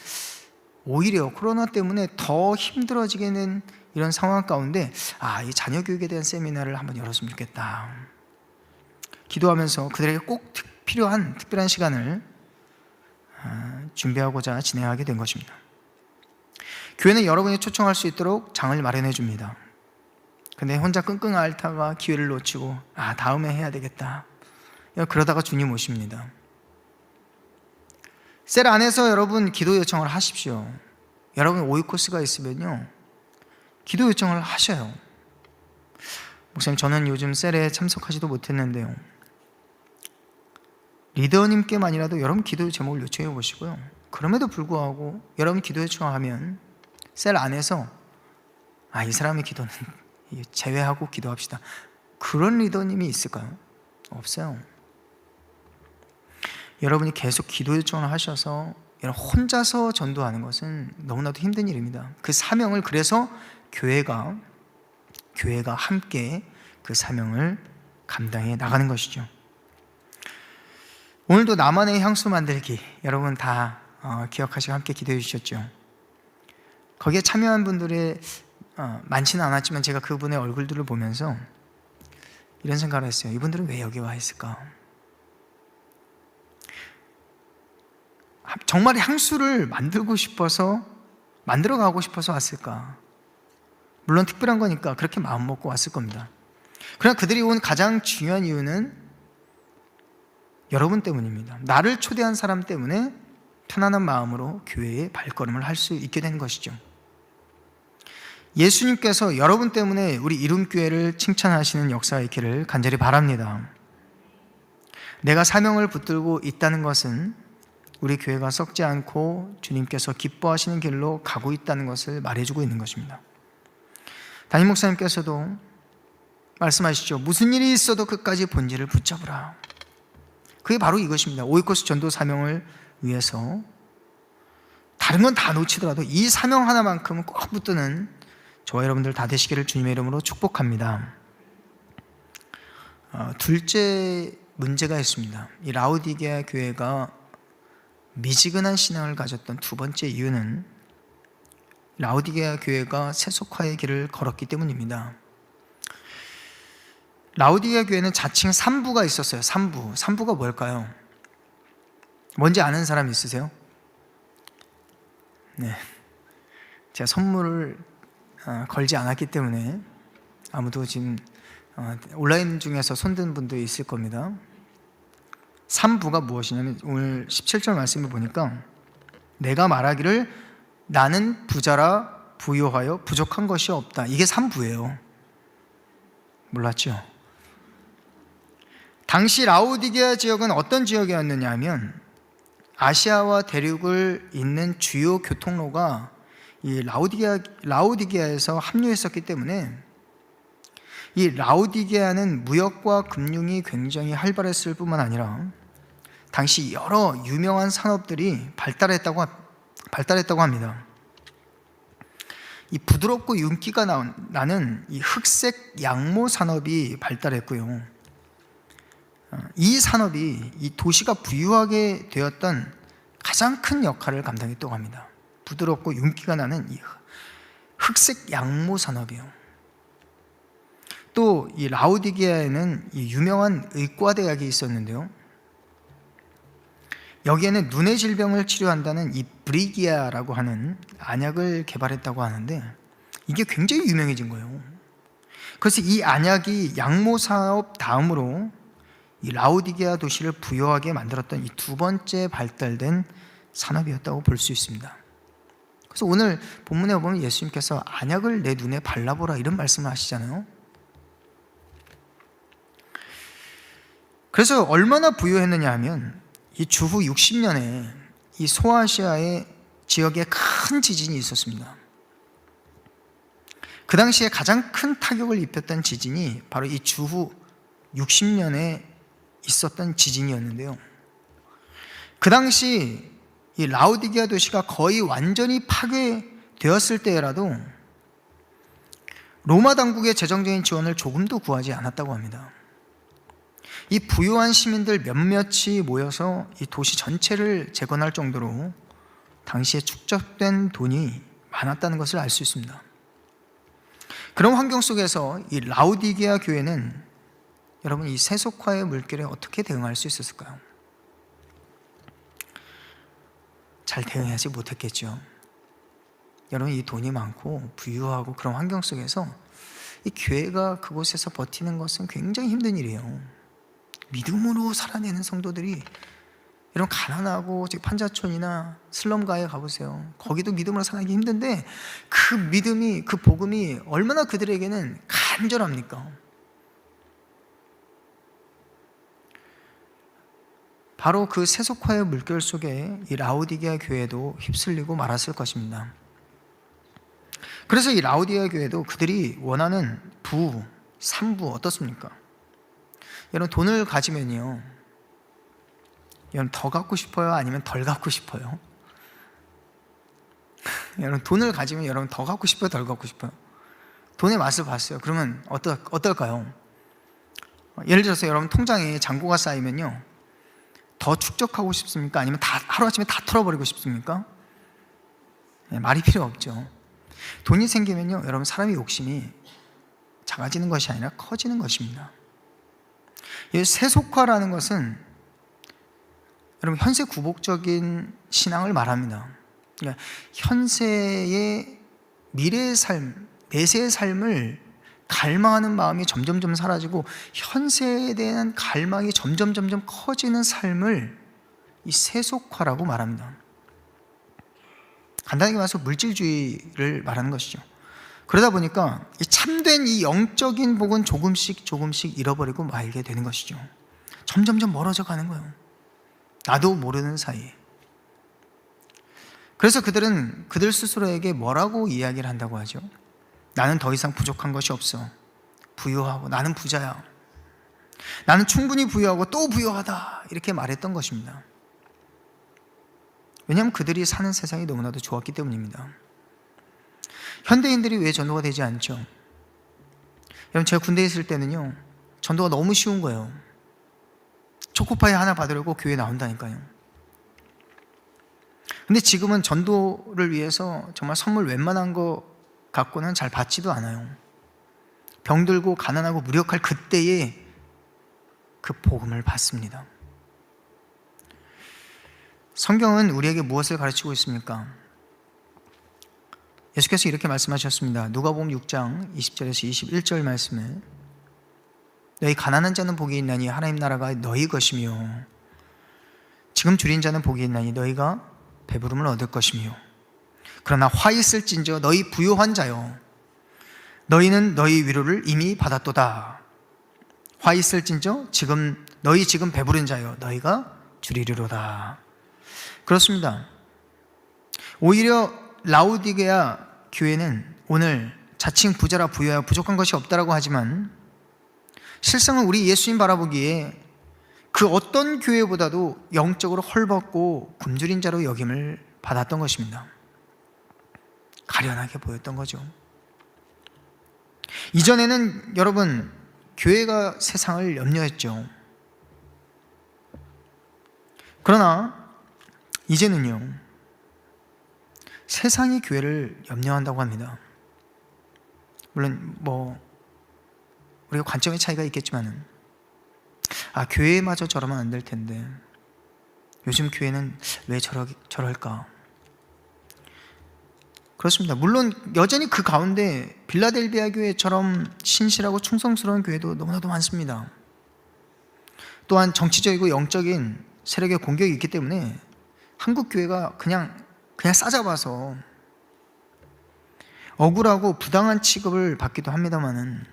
오히려 코로나 때문에 더 힘들어지게 된 이런 상황 가운데 이 자녀 교육에 대한 세미나를 한번 열었으면 좋겠다. 기도하면서 그들에게 꼭 필요한 특별한 시간을 준비하고자 진행하게 된 것입니다. 교회는 여러분이 초청할 수 있도록 장을 마련해 줍니다. 근데 혼자 끙끙 앓다가 기회를 놓치고 다음에 해야 되겠다, 그러다가 주님 오십니다. 셀 안에서 여러분 기도 요청을 하십시오. 여러분 오이코스가 있으면요, 기도 요청을 하셔요. 목사님, 저는 요즘 셀에 참석하지도 못했는데요, 리더님께만이라도 여러분 기도 제목을 요청해 보시고요, 그럼에도 불구하고 여러분 기도 요청하면 셀 안에서 이 사람의 기도는 제외하고 기도합시다, 그런 리더님이 있을까요? 없어요. 여러분이 계속 기도 요청을 하셔서 여러분 혼자서 전도하는 것은 너무나도 힘든 일입니다. 그 사명을, 그래서 교회가 함께 그 사명을 감당해 나가는 것이죠. 오늘도 나만의 향수 만들기, 여러분 다 기억하시고 함께 기도해 주셨죠. 거기에 참여한 분들의 많지는 않았지만 제가 그분의 얼굴들을 보면서 이런 생각을 했어요. 이분들은 왜 여기 와 있을까? 정말 향수를 만들고 싶어서, 만들어가고 싶어서 왔을까? 물론 특별한 거니까 그렇게 마음 먹고 왔을 겁니다. 그러나 그들이 온 가장 중요한 이유는 여러분 때문입니다. 나를 초대한 사람 때문에 편안한 마음으로 교회에 발걸음을 할 수 있게 된 것이죠. 예수님께서 여러분 때문에 우리 이룸교회를 칭찬하시는 역사가 있기를 간절히 바랍니다. 내가 사명을 붙들고 있다는 것은 우리 교회가 썩지 않고 주님께서 기뻐하시는 길로 가고 있다는 것을 말해주고 있는 것입니다. 담임 목사님께서도 말씀하시죠. 무슨 일이 있어도 끝까지 본질을 붙잡으라. 그게 바로 이것입니다. 오이코스 전도 사명을 위해서 다른 건 다 놓치더라도 이 사명 하나만큼은 꼭 붙드는 저와 여러분들 다 되시기를 주님의 이름으로 축복합니다. 둘째 문제가 있습니다. 이 라오디게아 교회가 미지근한 신앙을 가졌던 두 번째 이유는 라오디게아 교회가 세속화의 길을 걸었기 때문입니다. 라오디게아 교회는 자칭 3부가 있었어요. 3부가 뭘까요? 뭔지 아는 사람 있으세요? 네, 제가 선물을 걸지 않았기 때문에 아무도 지금 온라인 중에서 손든 분도 있을 겁니다. 3부가 무엇이냐면 오늘 17절 말씀을 보니까 내가 말하기를 나는 부자라 부요하여 부족한 것이 없다. 이게 3부예요. 몰랐죠? 당시 라오디게아 지역은 어떤 지역이었느냐 하면 아시아와 대륙을 잇는 주요 교통로가 이 라오디게아에서 합류했었기 때문에 이 라오디게아는 무역과 금융이 굉장히 활발했을 뿐만 아니라 당시 여러 유명한 산업들이 발달했다고 합니다. 이 부드럽고 윤기가 나는 이 흑색 양모 산업이 발달했고요. 이 산업이 이 도시가 부유하게 되었던 가장 큰 역할을 감당했다고 합니다. 부드럽고 윤기가 나는 이 흑색 양모 산업이요. 또 이 라오디게아에는 이 유명한 의과대학이 있었는데요. 여기에는 눈의 질병을 치료한다는 이 브리기아라고 하는 안약을 개발했다고 하는데 이게 굉장히 유명해진 거예요. 그래서 이 안약이 양모 사업 다음으로 이 라오디게아 도시를 부유하게 만들었던 이 두 번째 발달된 산업이었다고 볼 수 있습니다. 그래서 오늘 본문에 보면 예수님께서 안약을 내 눈에 발라보라 이런 말씀을 하시잖아요. 그래서 얼마나 부유했느냐 하면 이 주후 60년에 이 소아시아의 지역에 큰 지진이 있었습니다. 그 당시에 가장 큰 타격을 입혔던 지진이 바로 이 주후 60년에 있었던 지진이었는데요. 그 당시 이 라오디게아 도시가 거의 완전히 파괴되었을 때라도 로마 당국의 재정적인 지원을 조금도 구하지 않았다고 합니다. 이 부유한 시민들 몇몇이 모여서 이 도시 전체를 재건할 정도로 당시에 축적된 돈이 많았다는 것을 알 수 있습니다. 그런 환경 속에서 이 라오디게아 교회는 여러분 이 세속화의 물결에 어떻게 대응할 수 있었을까요? 잘 대응하지 못했겠죠. 여러분 이 돈이 많고 부유하고 그런 환경 속에서 이 교회가 그곳에서 버티는 것은 굉장히 힘든 일이에요. 믿음으로 살아내는 성도들이 여러분 가난하고 판자촌이나 슬럼가에 가보세요. 거기도 믿음으로 살아내기 힘든데 그 믿음이 그 복음이 얼마나 그들에게는 간절합니까? 바로 그 세속화의 물결 속에 이 라오디게아 교회도 휩쓸리고 말았을 것입니다. 그래서 이 라오디게아 교회도 그들이 원하는 부, 삼부 어떻습니까? 여러분 돈을 가지면요, 여러분 더 갖고 싶어요? 아니면 덜 갖고 싶어요? 여러분 돈을 가지면 여러분 더 갖고 싶어요? 덜 갖고 싶어요? 돈의 맛을 봤어요. 그러면 어떨까요? 예를 들어서 여러분 통장에 잔고가 쌓이면요, 더 축적하고 싶습니까? 아니면 다 하루아침에 다 털어버리고 싶습니까? 말이 필요 없죠. 돈이 생기면요, 여러분 사람의 욕심이 작아지는 것이 아니라 커지는 것입니다. 이 세속화라는 것은 여러분 현세 구복적인 신앙을 말합니다. 그러니까 현세의 미래의 삶, 내세의 삶을 갈망하는 마음이 점점점 사라지고 현세에 대한 갈망이 점점 커지는 삶을 이 세속화라고 말합니다. 간단하게 말해서 물질주의를 말하는 것이죠. 그러다 보니까 이 참된 이 영적인 복은 조금씩 잃어버리고 말게 되는 것이죠. 점점 멀어져 가는 거예요. 나도 모르는 사이에. 그래서 그들은 그들 스스로에게 뭐라고 이야기를 한다고 하죠? 나는 더 이상 부족한 것이 없어. 부유하고 나는 부자야. 나는 충분히 부유하고 또 부유하다. 이렇게 말했던 것입니다. 왜냐하면 그들이 사는 세상이 너무나도 좋았기 때문입니다. 현대인들이 왜 전도가 되지 않죠? 여러분 제가 군대에 있을 때는요, 전도가 너무 쉬운 거예요. 초코파이 하나 받으려고 교회에 나온다니까요. 근데 지금은 전도를 위해서 정말 선물 웬만한 거 갖고는 잘 받지도 않아요. 병들고 가난하고 무력할 그때에 그 복음을 받습니다. 성경은 우리에게 무엇을 가르치고 있습니까? 예수께서 이렇게 말씀하셨습니다. 누가복음 6장 20절에서 21절 말씀에 너희 가난한 자는 복이 있나니 하나님 나라가 너희 것이며 지금 줄인 자는 복이 있나니 너희가 배부름을 얻을 것이며 그러나 화 있을진저 너희 부요한 자여 너희는 너희 위로를 이미 받았도다. 화 있을진저 너희 지금 배부른 자여 너희가 줄이리로다. 그렇습니다. 오히려 라오디게아 교회는 오늘 자칭 부자라 부유하여 부족한 것이 없다라고 하지만 실상은 우리 예수님 바라보기에 그 어떤 교회보다도 영적으로 헐벗고 굶주린 자로 여김을 받았던 것입니다. 가련하게 보였던 거죠. 이전에는 여러분 교회가 세상을 염려했죠. 그러나 이제는요, 세상이 교회를 염려한다고 합니다. 물론 우리가 관점의 차이가 있겠지만은 교회마저 저러면 안 될 텐데 요즘 교회는 왜 저럴까? 그렇습니다. 물론 여전히 그 가운데 빌라델비아 교회처럼 신실하고 충성스러운 교회도 너무나도 많습니다. 또한 정치적이고 영적인 세력의 공격이 있기 때문에 한국 교회가 그냥 싸잡아서 억울하고 부당한 취급을 받기도 합니다만은,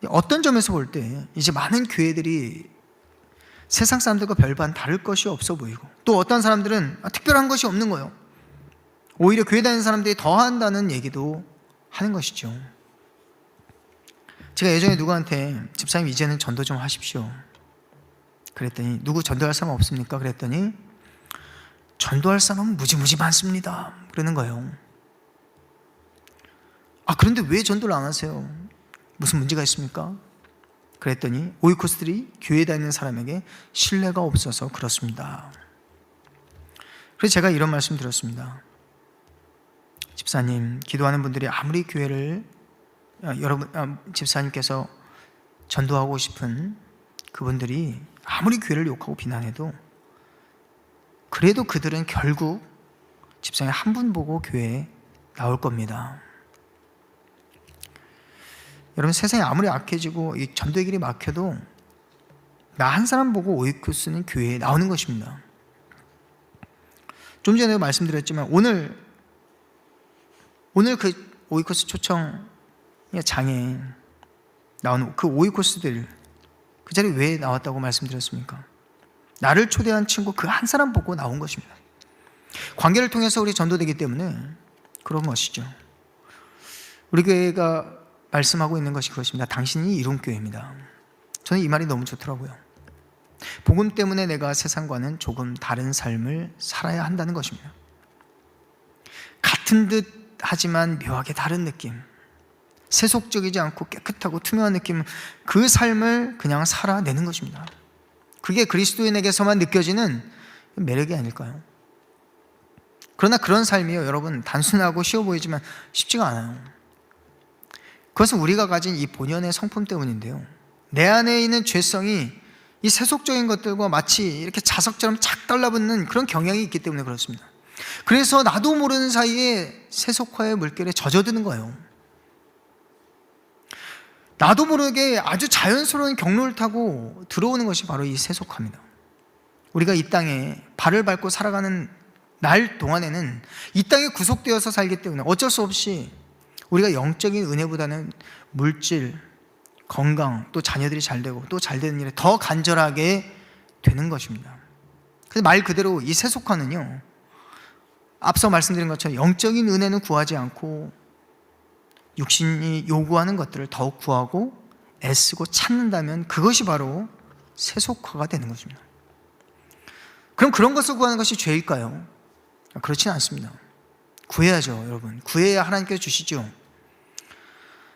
어떤 점에서 볼 때 이제 많은 교회들이 세상 사람들과 별반 다를 것이 없어 보이고, 또 어떤 사람들은 특별한 것이 없는 거예요. 오히려 교회 다니는 사람들이 더 한다는 얘기도 하는 것이죠. 제가 예전에 누구한테 집사님 이제는 전도 좀 하십시오 그랬더니, 누구 전도할 사람 없습니까? 그랬더니 전도할 사람은 무지무지 많습니다 그러는 거예요. 그런데 왜 전도를 안 하세요? 무슨 문제가 있습니까? 그랬더니 오이코스들이 교회 다니는 사람에게 신뢰가 없어서 그렇습니다. 그래서 제가 이런 말씀 드렸습니다. 집사님, 기도하는 분들이 아무리 교회를 집사님께서 전도하고 싶은 그분들이 아무리 교회를 욕하고 비난해도 그래도 그들은 결국 집사님 한 분 보고 교회에 나올 겁니다. 여러분, 세상이 아무리 악해지고 이 전도의 길이 막혀도 나 한 사람 보고 오이코스는 교회에 나오는 것입니다. 좀 전에 말씀드렸지만 오늘 그 오이코스 초청 장에 나오는 그 오이코스들, 그 자리에 왜 나왔다고 말씀드렸습니까? 나를 초대한 친구 그 한 사람 보고 나온 것입니다. 관계를 통해서 우리 전도되기 때문에 그런 것이죠. 우리 교회가 말씀하고 있는 것이 그것입니다. 당신이 이룸교회입니다. 저는 이 말이 너무 좋더라고요. 복음 때문에 내가 세상과는 조금 다른 삶을 살아야 한다는 것입니다. 같은 듯 하지만 묘하게 다른 느낌, 세속적이지 않고 깨끗하고 투명한 느낌, 그 삶을 그냥 살아내는 것입니다. 그게 그리스도인에게서만 느껴지는 매력이 아닐까요? 그러나 그런 삶이요, 여러분, 단순하고 쉬워 보이지만 쉽지가 않아요. 그것은 우리가 가진 이 본연의 성품 때문인데요, 내 안에 있는 죄성이 이 세속적인 것들과 마치 이렇게 자석처럼 착 달라붙는 그런 경향이 있기 때문에 그렇습니다. 그래서 나도 모르는 사이에 세속화의 물결에 젖어드는 거예요. 나도 모르게 아주 자연스러운 경로를 타고 들어오는 것이 바로 이 세속화입니다. 우리가 이 땅에 발을 밟고 살아가는 날 동안에는 이 땅에 구속되어서 살기 때문에 어쩔 수 없이 우리가 영적인 은혜보다는 물질, 건강, 또 자녀들이 잘 되고 또 잘 되는 일에 더 간절하게 되는 것입니다. 그래서 말 그대로 이 세속화는요, 앞서 말씀드린 것처럼 영적인 은혜는 구하지 않고 육신이 요구하는 것들을 더욱 구하고 애쓰고 찾는다면 그것이 바로 세속화가 되는 것입니다. 그럼 그런 것을 구하는 것이 죄일까요? 그렇지는 않습니다. 구해야죠, 여러분. 구해야 하나님께서 주시죠.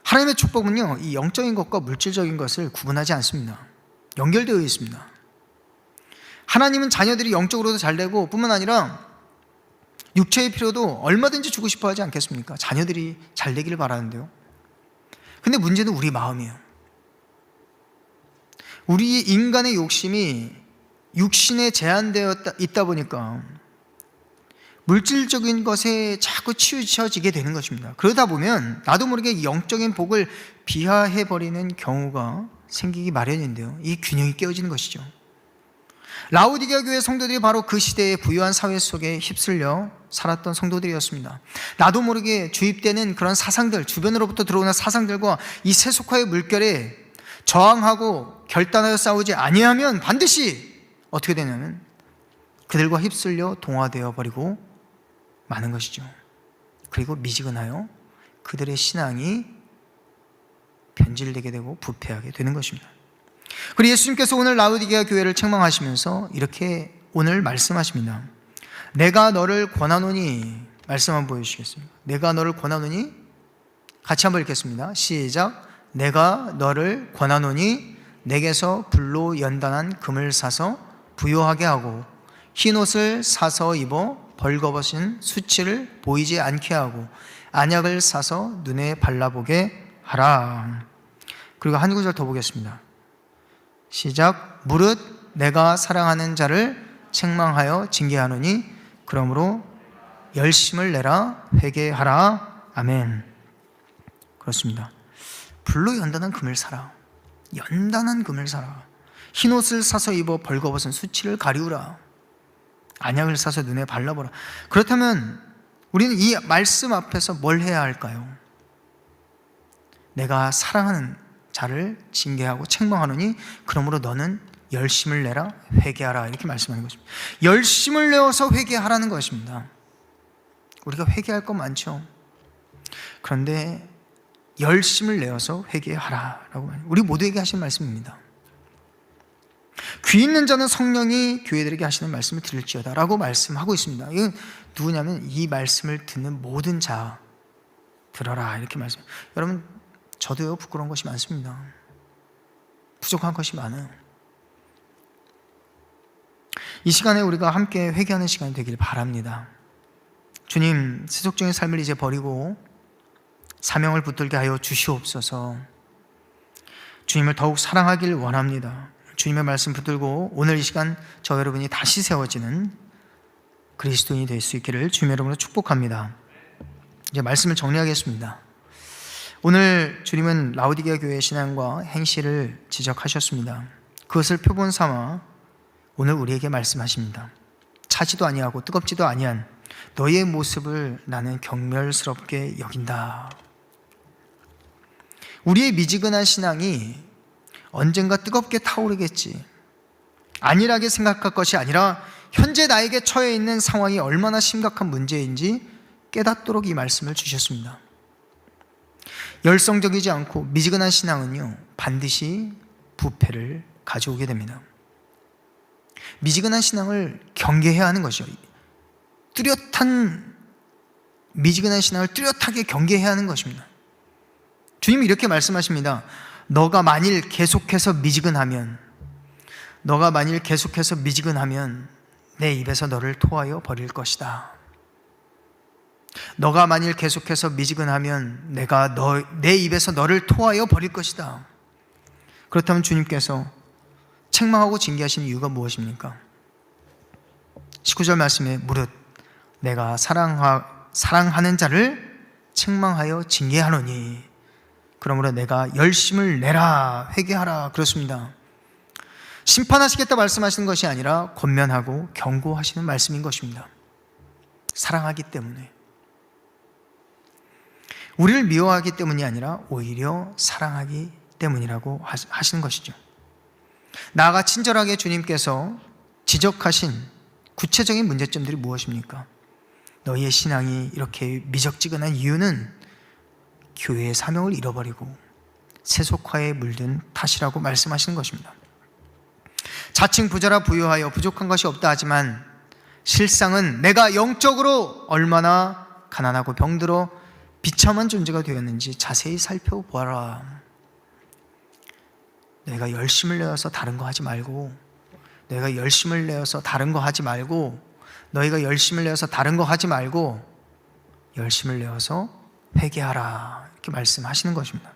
하나님의 축복은요, 이 영적인 것과 물질적인 것을 구분하지 않습니다. 연결되어 있습니다. 하나님은 자녀들이 영적으로도 잘 되고 뿐만 아니라 육체의 필요도 얼마든지 주고 싶어 하지 않겠습니까? 자녀들이 잘 되기를 바라는데요. 근데 문제는 우리 마음이에요. 우리 인간의 욕심이 육신에 제한되어 있다 보니까 물질적인 것에 자꾸 치우쳐지게 되는 것입니다. 그러다 보면 나도 모르게 영적인 복을 비하해버리는 경우가 생기기 마련인데요, 이 균형이 깨어지는 것이죠. 라오디게아 교회 성도들이 바로 그 시대의 부유한 사회 속에 휩쓸려 살았던 성도들이었습니다. 나도 모르게 주입되는 그런 사상들, 주변으로부터 들어오는 사상들과 이 세속화의 물결에 저항하고 결단하여 싸우지 아니하면 반드시 어떻게 되냐면 그들과 휩쓸려 동화되어 버리고 마는 것이죠. 그리고 미지근하여 그들의 신앙이 변질되게 되고 부패하게 되는 것입니다. 그리고 예수님께서 오늘 라오디게아 교회를 책망하시면서 이렇게 오늘 말씀하십니다. 내가 너를 권하노니, 말씀 한번 보여주시겠습니까? 내가 너를 권하노니, 같이 한번 읽겠습니다. 시작. 내가 너를 권하노니 내게서 불로 연단한 금을 사서 부요하게 하고 흰 옷을 사서 입어 벌거벗은 수치를 보이지 않게 하고 안약을 사서 눈에 발라보게 하라. 그리고 한 구절 더 보겠습니다. 시작. 무릇 내가 사랑하는 자를 책망하여 징계하노니 그러므로 열심을 내라 회개하라. 아멘. 그렇습니다. 불로 연단한 금을 사라. 연단한 금을 사라. 흰옷을 사서 입어 벌거벗은 수치를 가리우라. 안약을 사서 눈에 발라보라. 그렇다면 우리는 이 말씀 앞에서 뭘 해야 할까요? 내가 사랑하는 자를 징계하고 책망하노니 그러므로 너는 열심을 내라 회개하라, 이렇게 말씀하는 것입니다. 열심을 내어서 회개하라는 것입니다. 우리가 회개할 건 많죠. 그런데 열심을 내어서 회개하라라고 우리 모두에게 하시는 말씀입니다. 귀 있는 자는 성령이 교회들에게 하시는 말씀을 들을지어다 라고 말씀하고 있습니다. 이건 누구냐면 이 말씀을 듣는 모든 자 들어라, 이렇게 말씀. 여러분, 저도요 부끄러운 것이 많습니다. 부족한 것이 많아요. 이 시간에 우리가 함께 회개하는 시간이 되길 바랍니다. 주님, 세속적인 삶을 이제 버리고 사명을 붙들게 하여 주시옵소서. 주님을 더욱 사랑하길 원합니다. 주님의 말씀 붙들고 오늘 이 시간 저 여러분이 다시 세워지는 그리스도인이 될 수 있기를 주님의 이름으로 축복합니다. 이제 말씀을 정리하겠습니다. 오늘 주님은 라오디게아 교회의 신앙과 행실을 지적하셨습니다. 그것을 표본 삼아 오늘 우리에게 말씀하십니다. 차지도 아니하고 뜨겁지도 아니한 너의 모습을 나는 경멸스럽게 여긴다. 우리의 미지근한 신앙이 언젠가 뜨겁게 타오르겠지, 안일하게 생각할 것이 아니라 현재 나에게 처해 있는 상황이 얼마나 심각한 문제인지 깨닫도록 이 말씀을 주셨습니다. 열성적이지 않고 미지근한 신앙은요 반드시 부패를 가져오게 됩니다. 미지근한 신앙을 경계해야 하는 것이죠. 뚜렷한 미지근한 신앙을 뚜렷하게 경계해야 하는 것입니다. 주님이 이렇게 말씀하십니다. 너가 만일 계속해서 미지근하면 내 입에서 너를 토하여 버릴 것이다. 너가 만일 계속해서 미지근하면 내가 내 입에서 너를 토하여 버릴 것이다. 그렇다면 주님께서 책망하고 징계하신 이유가 무엇입니까? 19절 말씀에 무릇 내가 사랑하는 자를 책망하여 징계하노니 그러므로 내가 열심을 내라 회개하라, 그렇습니다. 심판하시겠다 말씀하시는 것이 아니라 권면하고 경고하시는 말씀인 것입니다. 사랑하기 때문에, 우리를 미워하기 때문이 아니라 오히려 사랑하기 때문이라고 하시는 것이죠. 나아가 친절하게 주님께서 지적하신 구체적인 문제점들이 무엇입니까? 너희의 신앙이 이렇게 미적지근한 이유는 교회의 사명을 잃어버리고 세속화에 물든 탓이라고 말씀하시는 것입니다. 자칭 부자라 부유하여 부족한 것이 없다 하지만 실상은 내가 영적으로 얼마나 가난하고 병들어 비참한 존재가 되었는지 자세히 살펴보아라. 내가 열심을 내어서 다른 거 하지 말고, 너희가 열심을 내어서 다른 거 하지 말고, 열심을 내어서 회개하라, 이렇게 말씀하시는 것입니다.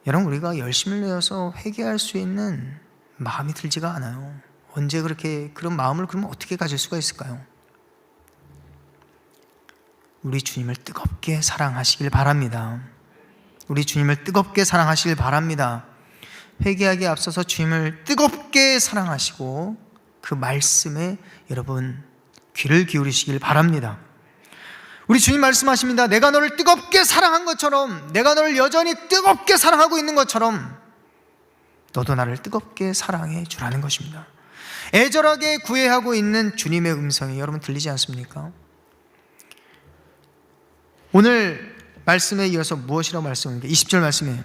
여러분, 우리가 열심을 내어서 회개할 수 있는 마음이 들지가 않아요. 언제 그런 마음을 그러면 어떻게 가질 수가 있을까요? 우리 주님을 뜨겁게 사랑하시길 바랍니다. 우리 주님을 뜨겁게 사랑하시길 바랍니다. 회개하기에 앞서서 주님을 뜨겁게 사랑하시고 그 말씀에 여러분 귀를 기울이시길 바랍니다. 우리 주님 말씀하십니다. 내가 너를 뜨겁게 사랑한 것처럼, 내가 너를 여전히 뜨겁게 사랑하고 있는 것처럼 너도 나를 뜨겁게 사랑해 주라는 것입니다. 애절하게 구애하고 있는 주님의 음성이 여러분 들리지 않습니까? 오늘 말씀에 이어서 무엇이라고 말씀합니까? 20절 말씀에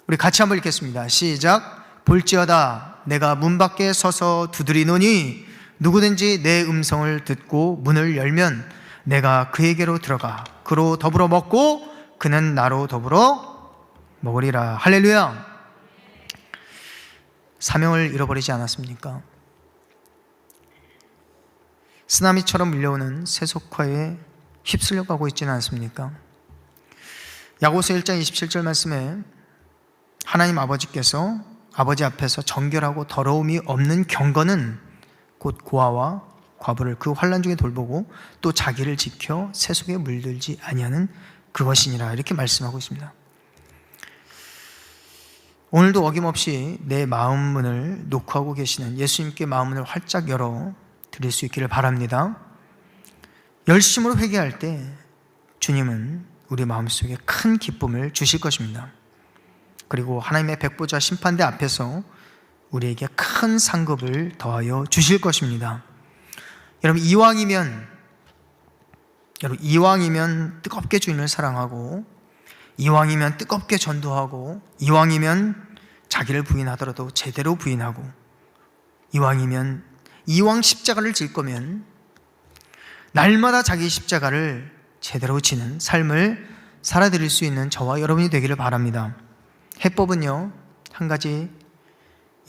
우리 같이 한번 읽겠습니다. 시작. 볼지어다 내가 문 밖에 서서 두드리노니 누구든지 내 음성을 듣고 문을 열면 내가 그에게로 들어가 그로 더불어 먹고 그는 나로 더불어 먹으리라. 할렐루야. 사명을 잃어버리지 않았습니까? 쓰나미처럼 밀려오는 세속화에 휩쓸려 가고 있지는 않습니까? 야고보서 1장 27절 말씀에 하나님 아버지께서 아버지 앞에서 정결하고 더러움이 없는 경건은 곧 고아와 과부를 그 환난 중에 돌보고 또 자기를 지켜 세속에 물들지 아니하는 그것이니라, 이렇게 말씀하고 있습니다. 오늘도 어김없이 내 마음 문을 노크하고 계시는 예수님께 마음 문을 활짝 열어 드릴 수 있기를 바랍니다. 열심으로 회개할 때 주님은 우리 마음속에 큰 기쁨을 주실 것입니다. 그리고 하나님의 백보자 심판대 앞에서 우리에게 큰 상급을 더하여 주실 것입니다. 여러분, 이왕이면 뜨겁게 주님을 사랑하고, 이왕이면 뜨겁게 전도하고, 이왕이면 자기를 부인하더라도 제대로 부인하고, 이왕 십자가를 질 거면 날마다 자기 십자가를 제대로 지는 삶을 살아드릴 수 있는 저와 여러분이 되기를 바랍니다. 해법은요, 한 가지,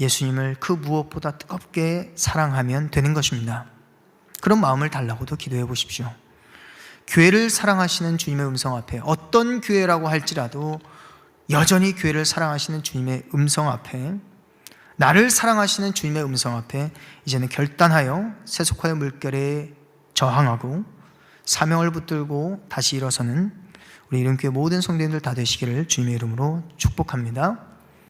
예수님을 그 무엇보다 뜨겁게 사랑하면 되는 것입니다. 그런 마음을 달라고도 기도해 보십시오. 교회를 사랑하시는 주님의 음성 앞에, 어떤 교회라고 할지라도 여전히 교회를 사랑하시는 주님의 음성 앞에, 나를 사랑하시는 주님의 음성 앞에 이제는 결단하여 세속화의 물결에 저항하고 사명을 붙들고 다시 일어서는 우리 이름교회 모든 성도님들 다 되시기를 주님의 이름으로 축복합니다.